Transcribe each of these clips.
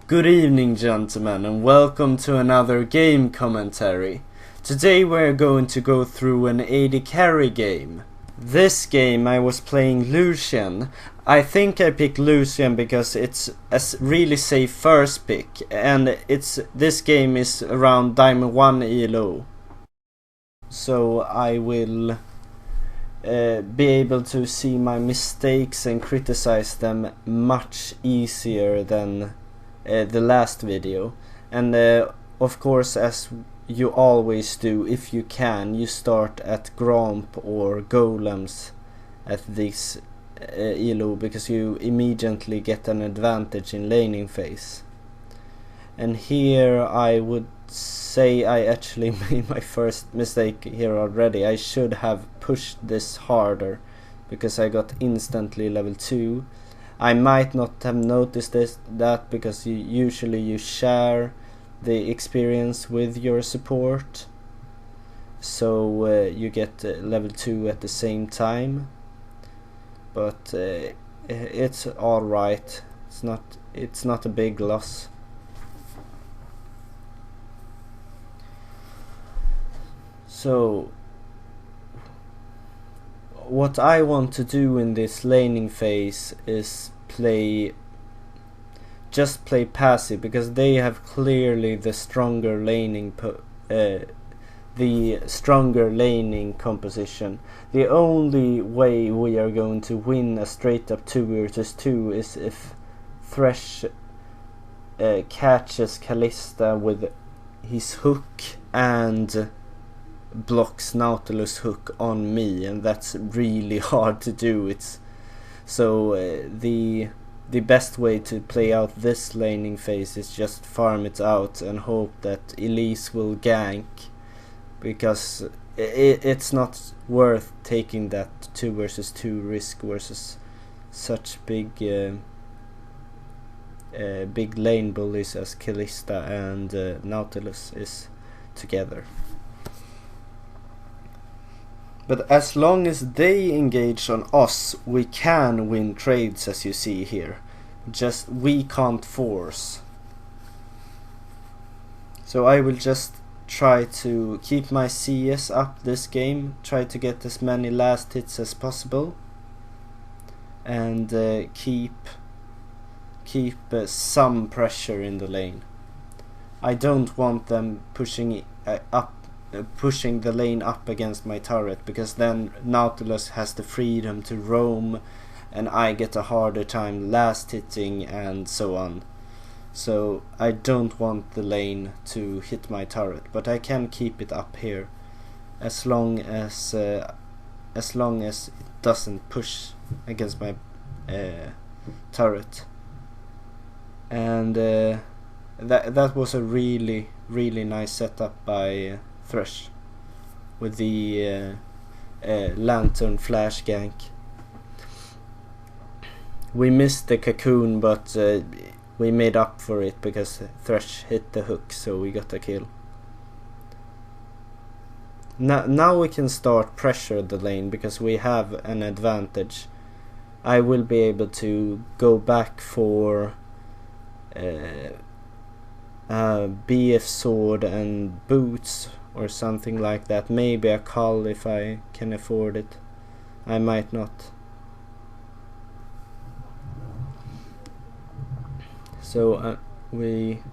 Good evening, gentlemen, and welcome to another game commentary. Today we're going to go through an AD carry game. This game I was playing Lucian. I think I picked Lucian because it's a really safe first pick, and this game is around Diamond 1 ELO. So I will be able to see my mistakes and criticize them much easier than the last video. And of course, as you always do, if you can, you start at Gromp or Golems at this ELO, because you immediately get an advantage in laning phase. And here I would say I actually made my first mistake here already. I should have pushed this harder because I got instantly level 2. I might not have noticed that because usually you share the experience with your support, so you get level 2 at the same time. But it's all right. It's not a big loss. So what I want to do in this laning phase is just play passive, because they have clearly the stronger laning composition. The only way we are going to win a straight up 2 versus 2 is if Thresh catches Kalista with his hook and blocks Nautilus hook on me, and that's really hard to do. The best way to play out this laning phase is just farm it out and hope that Elise will gank, because it's not worth taking that 2 versus 2 risk versus such big lane bullies as Kalista and Nautilus is together. But as long as they engage on us, we can win trades, as you see here. Just we can't force. So I will just try to keep my CS up this game, try to get as many last hits as possible, and keep some pressure in the lane. I don't want them pushing the lane up against my turret, because then Nautilus has the freedom to roam and I get a harder time last hitting and so on. So I don't want the lane to hit my turret, but I can keep it up here as long as it doesn't push against my turret. And that was a really nice setup by Thresh with the lantern flash gank. We missed the cocoon, but we made up for it because Thresh hit the hook, so we got a kill. Now we can start pressure the lane because we have an advantage. I will be able to go back for BF sword and boots or something like that. Maybe a cull if I can afford it. I might not. So we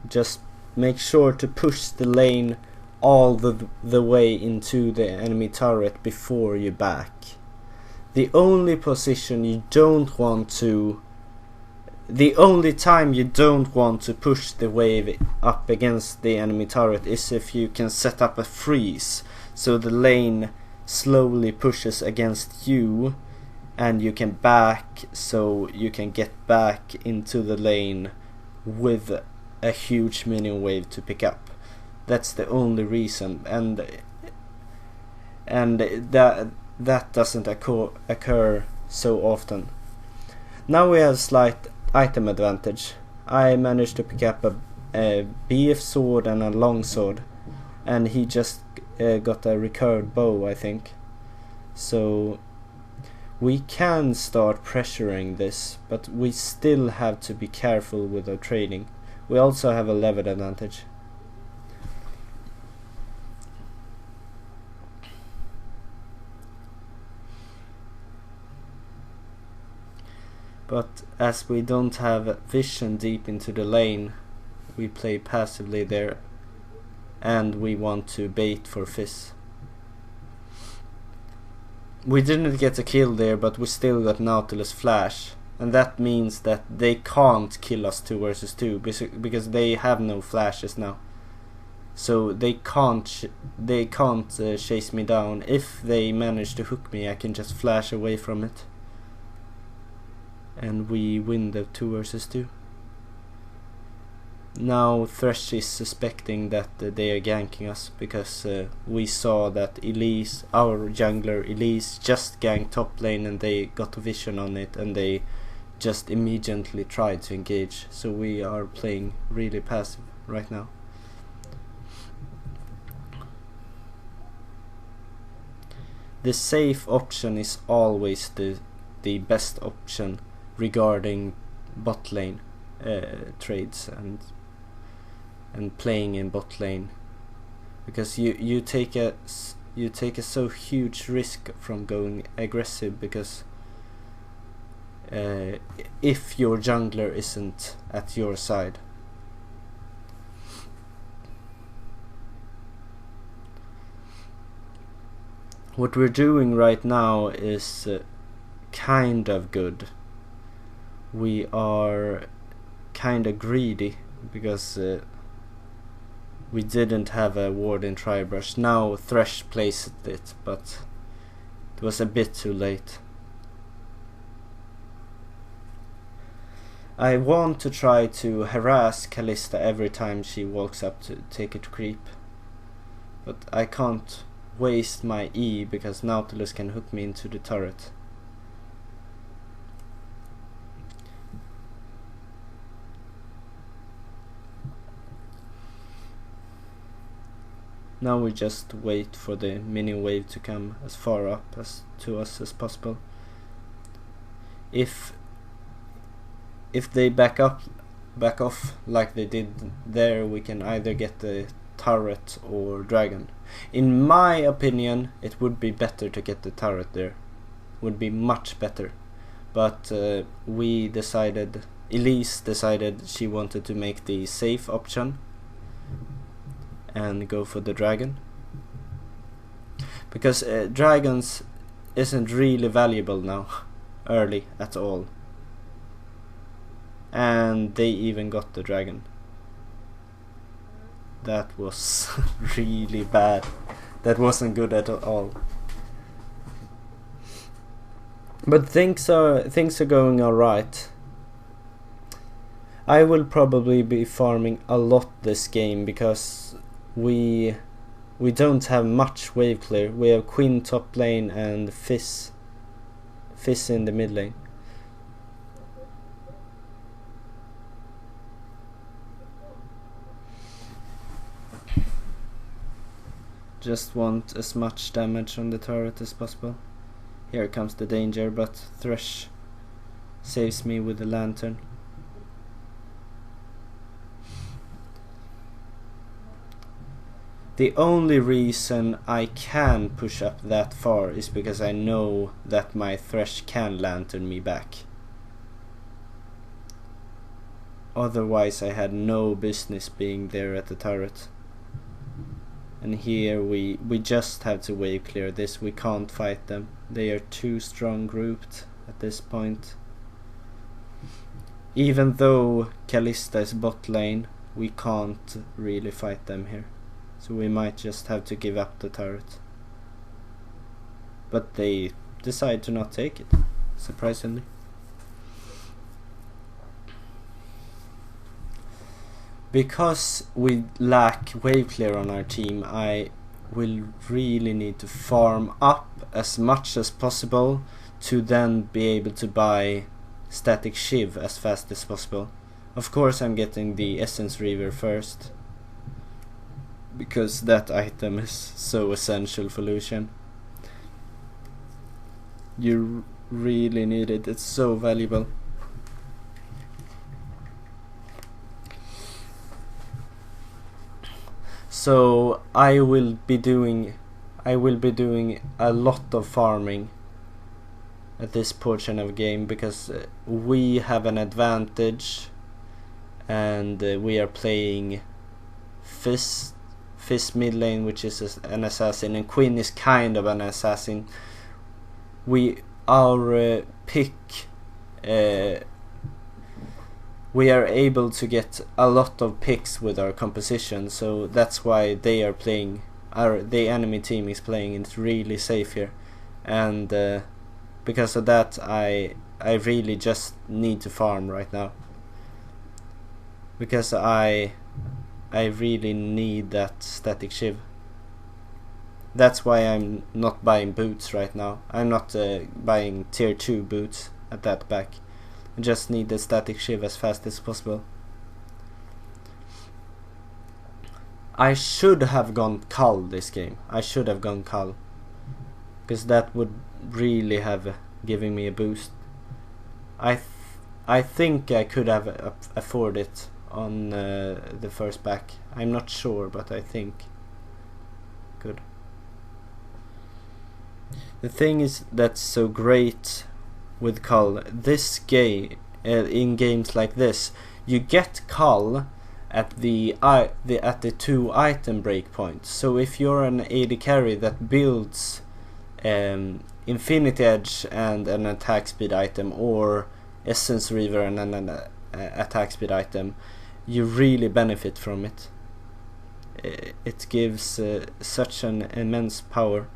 just make sure to push the lane all the way into the enemy turret before you back. The only position you don't want to The only time you don't want to push the wave up against the enemy turret is if you can set up a freeze, so the lane slowly pushes against you and you can back, so you can get back into the lane with a huge minion wave to pick up. That's the only reason, and that doesn't occur so often. Now we have slight item advantage. I managed to pick up a BF sword and a long sword, and he just got a recurved bow, I think. So We can start pressuring this, but we still have to be careful with our trading. We also have a level advantage. But as we don't have vision deep into the lane, we play passively there, and we want to bait for Fizz. We didn't get a kill there, but we still got Nautilus Flash, and that means that they can't kill us 2 versus 2 because they have no flashes now. So they can't chase me down. If they manage to hook me, I can just flash away from it, and we win the 2 versus 2. Now Thresh is suspecting that they are ganking us, because we saw that Elise, our jungler Elise, just ganked top lane and they got a vision on it and they just immediately tried to engage. So we are playing really passive right now. The safe option is always the best option regarding bot lane trades and playing in bot lane, because you take a so huge risk from going aggressive, because if your jungler isn't at your side. What we're doing right now is kind of good. We are kind of greedy because we didn't have a ward in Tribrush. Now Thresh placed it, but it was a bit too late. I want to try to harass Kalista every time she walks up to take it creep, but I can't waste my E because Nautilus can hook me into the turret. Now we just wait for the mini wave to come as far up to us as possible. If they back off like they did there, we can either get the turret or dragon. In my opinion, it would be better to get the turret there. Would be much better. But Elise decided she wanted to make the safe option and go for the dragon, because dragons isn't really valuable now early at all, and they even got the dragon. That was really bad. That wasn't good at all. But things are going alright. I will probably be farming a lot this game because we don't have much wave clear. We have Queen top lane and Fizz in the mid lane. Just want as much damage on the turret as possible. Here comes the danger, but Thresh saves me with the lantern. The only reason I can push up that far is because I know that my Thresh can lantern me back. Otherwise I had no business being there at the turret. And here we just have to wave clear this. We can't fight them. They are too strong grouped at this point. Even though Kalista is bot lane, we can't really fight them here. So we might just have to give up the turret. But they decide to not take it, surprisingly. Because we lack wave clear on our team, I will really need to farm up as much as possible to then be able to buy static Shiv as fast as possible. Of course I'm getting the Essence Reaver first, because that item is so essential for Lucian. You really need it. It's so valuable. So I will be doing a lot of farming at this portion of game, because we have an advantage, and we are playing Fizz mid lane, which is an assassin, and Quinn is kind of an assassin. Our pick, we are able to get a lot of picks with our composition, so that's why they are playing. The enemy team is playing it really safe here, and because of that, I really just need to farm right now, because I really need that static shiv. That's why I'm not buying boots right now. I'm not buying tier 2 boots at that back. I just need the static shiv as fast as possible. I should have gone Cull this game. I should have gone Cull, because that would really have given me a boost. I think I could have afforded it on the first back. I'm not sure, but I think good. The thing is that's so great with Cull, this game, in games like this, you get Cull at the 2 item breakpoints. So if you're an AD carry that builds Infinity Edge and an attack speed item, or Essence Reaver and an attack speed item, you really benefit from it. It gives such an immense power.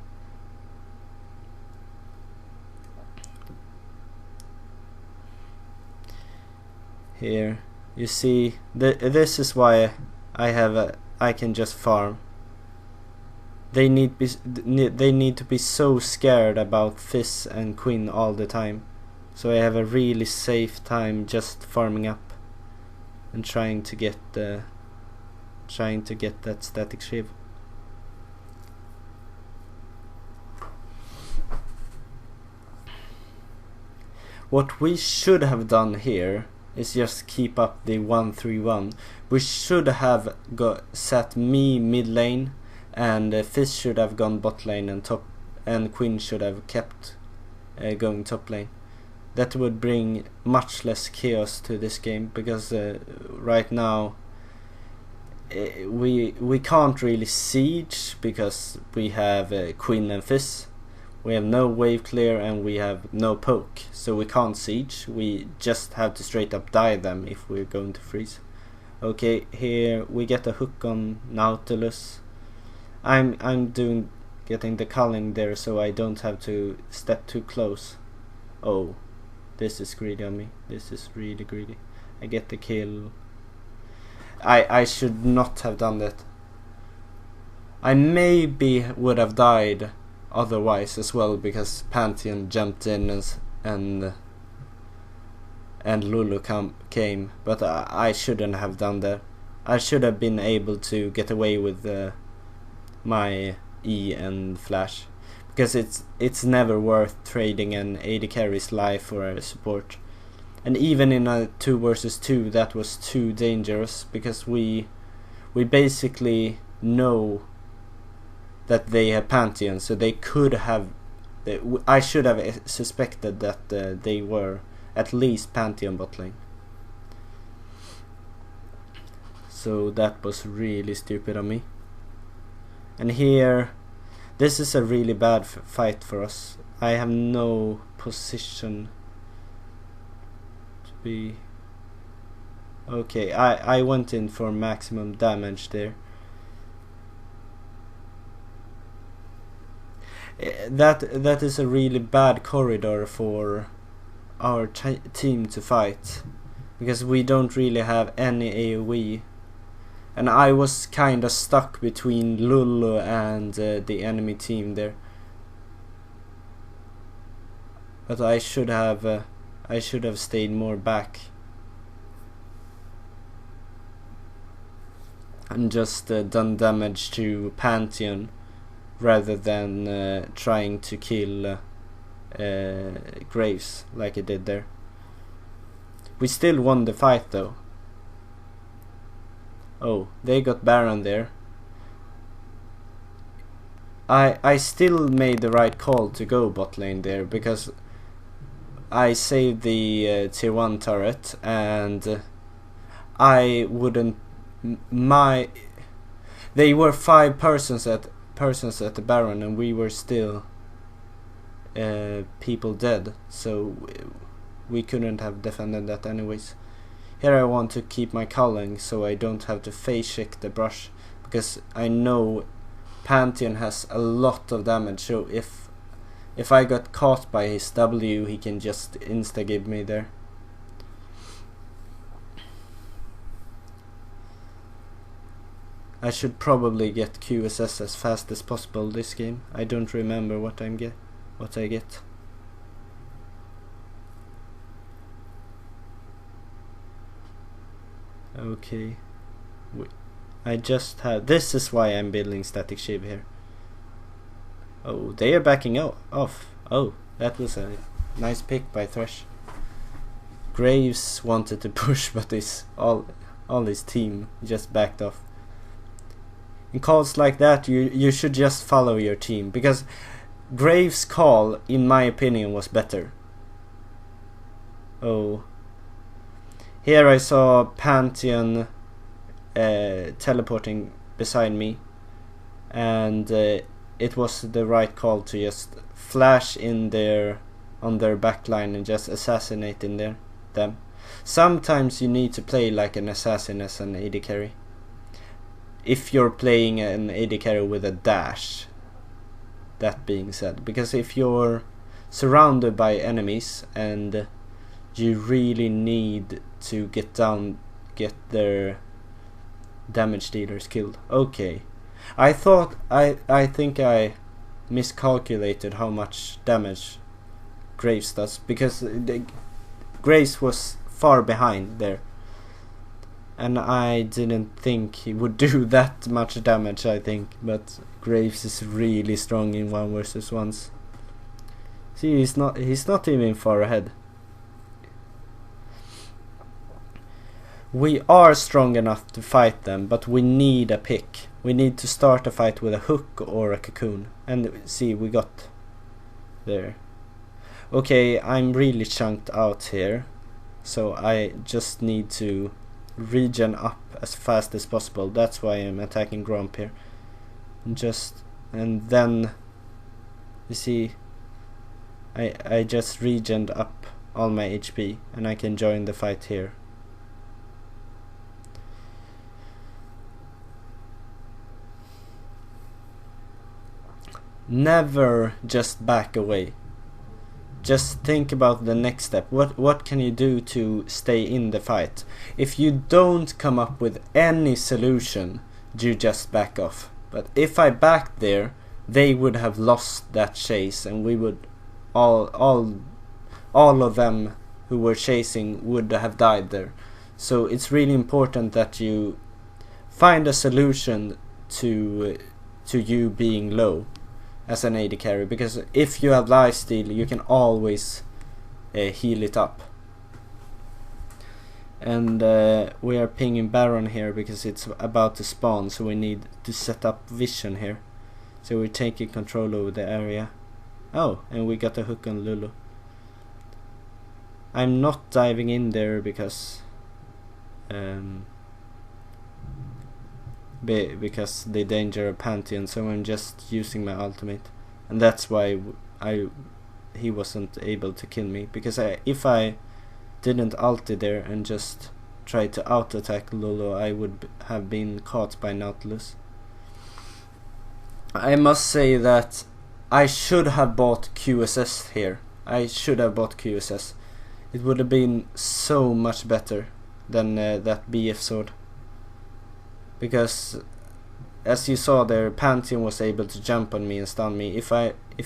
Here you see, this is why I can just farm. They need to be so scared about Fizz and Quinn all the time, so I have a really safe time just farming up and trying to get that static shiv. What we should have done here is just keep up the 1-3-1. We should have set me mid lane, and Fizz should have gone bot lane, and Quinn should have kept going top lane. That would bring much less chaos to this game, because right now we can't really siege, because we have Quinn and Fizz. We have no wave clear and we have no poke, so we can't siege. We just have to straight up die them if we're going to freeze. Okay, here we get a hook on Nautilus. I'm getting the culling there, so I don't have to step too close. Oh, this is greedy on me. This is really greedy. I get the kill. I should not have done that. I maybe would have died otherwise as well, because Pantheon jumped in and Lulu came, but I shouldn't have done that. I should have been able to get away with my E and flash, because it's never worth trading an AD carry's life for a support. And even in a 2 versus 2, that was too dangerous, because we basically know that they have Pantheon, so they could have. I should have suspected that they were at least Pantheon bot lane. So that was really stupid of me. And here, this is a really bad fight for us. I have no position to be. Okay, I went in for maximum damage there. That is a really bad corridor for our team to fight, because we don't really have any AoE, and I was kinda stuck between Lulu and the enemy team there. But I should have stayed more back and just done damage to Pantheon, rather than trying to kill Graves like it did there. We still won the fight though. Oh, they got Baron there. I still made the right call to go bot lane there, because I saved the tier 1 turret, and I wouldn't they were 5 persons at the Baron, and we were still people dead, so we couldn't have defended that anyways. Here I want to keep my culling so I don't have to face check the brush, because I know Pantheon has a lot of damage, so if I got caught by his W, he can just insta-give me there. I should probably get QSS as fast as possible this game. I don't remember what I get. Okay. I just had... This is why I'm building Static Shiv here. Oh, they are backing off. Oh, that was a nice pick by Thresh. Graves wanted to push, but all his team just backed off. In calls like that, you should just follow your team, because Graves' call, in my opinion, was better. Oh. Here I saw Pantheon teleporting beside me, and it was the right call to just flash in there on their backline and just assassinate in them. Sometimes you need to play like an assassin as an AD carry. If you're playing an AD carry with a dash, that being said, because if you're surrounded by enemies and you really need to get their damage dealers killed. Okay, I think I miscalculated how much damage Graves does, because Graves was far behind there, and I didn't think he would do that much damage, I think, but Graves is really strong in 1 versus 1s. See, he's not even far ahead. We are strong enough to fight them, but we need a pick. We need to start a fight with a hook or a cocoon. And see, we got there. Okay, I'm really chunked out here, so I just need to regen up as fast as possible. That's why I'm attacking Gromp here. And then you see, I just regened up all my HP, and I can join the fight here. Never just back away. Just think about the next step. What can you do to stay in the fight? If you don't come up with any solution, you just back off. But if I backed there, they would have lost that chase, and we would all of them who were chasing would have died there. So it's really important that you find a solution to you being low as an AD carry, because if you have lifesteal, you can always heal it up. And we are pinging Baron here because it's about to spawn, so we need to set up vision here. So we're taking control over the area. Oh, and we got a hook on Lulu. I'm not diving in there because the danger of Pantheon, so I'm just using my ultimate, and that's why he wasn't able to kill me, because if I didn't ulti there and just try to out attack Lulu, I would have been caught by Nautilus. I must say that I should have bought QSS here. I should have bought QSS. It would have been so much better than that BF sword. Because as you saw there, Pantheon was able to jump on me and stun me. If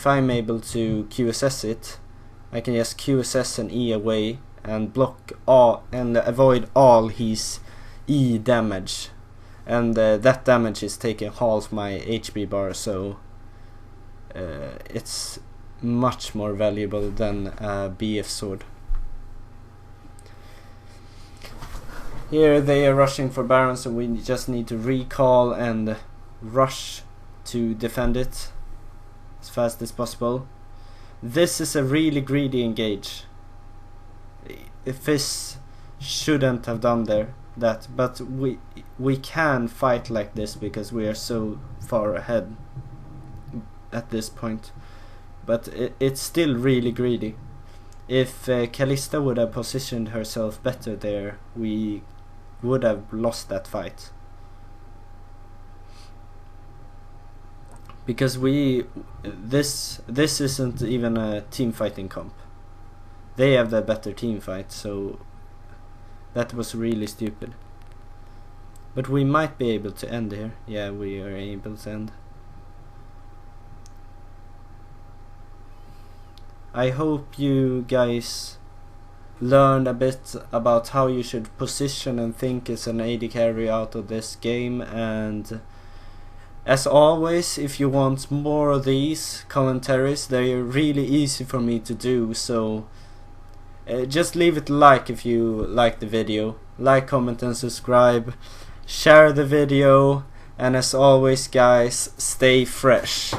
I'm able to QSS it, I can just QSS and E away and block all and avoid all his E damage, and that damage is taking half my HP bar, so it's much more valuable than a BF sword. Here they are rushing for Baron, so we just need to recall and rush to defend it as fast as possible. This is a really greedy engage. Fizz shouldn't have done that, but we can fight like this because we are so far ahead at this point. But it's still really greedy. If Kalista would have positioned herself better there, we would have lost that fight. Because this isn't even a team fighting comp. They have the better team fight, so that was really stupid. But we might be able to end here. Yeah, we are able to end. I hope you guys learned a bit about how you should position and think as an AD carry out of this game, and as always, if you want more of these commentaries, they're really easy for me to do, so just leave it a like if you like the video. Like, comment and subscribe. Share the video, and as always guys, stay fresh.